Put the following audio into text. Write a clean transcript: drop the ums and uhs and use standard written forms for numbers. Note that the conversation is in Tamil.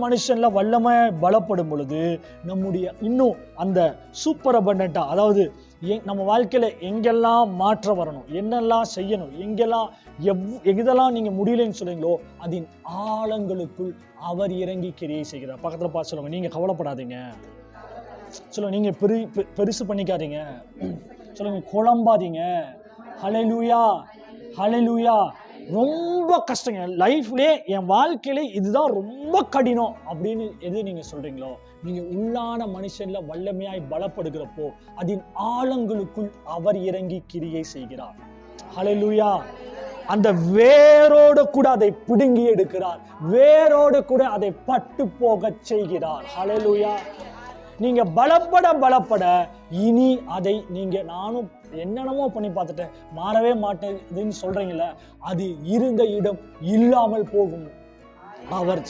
மனுஷன்ல வல்லமை பலப்படும் பொழுது நம்முடைய இன்னும் அந்த சூப்பர் அபண்டன்ட்டா, அதாவது நம்ம வாழ்க்கையில எங்கெல்லாம் மாற்றம் வரணும், என்னெல்லாம் செய்யணும், எங்கெல்லாம் எதெல்லாம் நீங்க முடியலன்னு சொல்றீங்களோ அதன் ஆழங்களுக்குள் அவர் இறங்கி கிரியை செய்கிறார். பக்கத்துல பார்த்து சொல்லுங்க, நீங்க கவலைப்படாதீங்க. சொல்லுங்க, நீங்க பெருசு பண்ணிக்காதீங்க. சொல்லுங்க, குழம்பாதீங்க. ஹல்லேலூயா, ஹல்லேலூயா. ரொம்ப கஷ்டங்க லைஃப்லே, என் வாழ்க்கையில இதுதான் ரொம்ப கடினம் அப்படின்னு எது நீங்க சொல்றீங்களோ, நீங்க உள்ளான மனுஷன்ல வல்லமையாய் பலப்படுகிறப்போ அதன் ஆழங்களுக்குள் அவர் இறங்கி கிரியை செய்கிறார். ஹல்லேலூயா. அந்த வேரோடு கூட அதை பிடுங்கி எடுக்கிறார், வேரோடு கூட அதை பட்டு போக செய்கிறார். ஹல்லேலூயா. நீங்க பலப்பட இனி அதை நீங்க, நானும் என்னென்னமோ பண்ணி பார்த்துட்டேன், மாறவே மாட்டேதுன்னு சொல்றீங்களே, அது இருந்த இடம் இல்லாமல் போகும். அவர்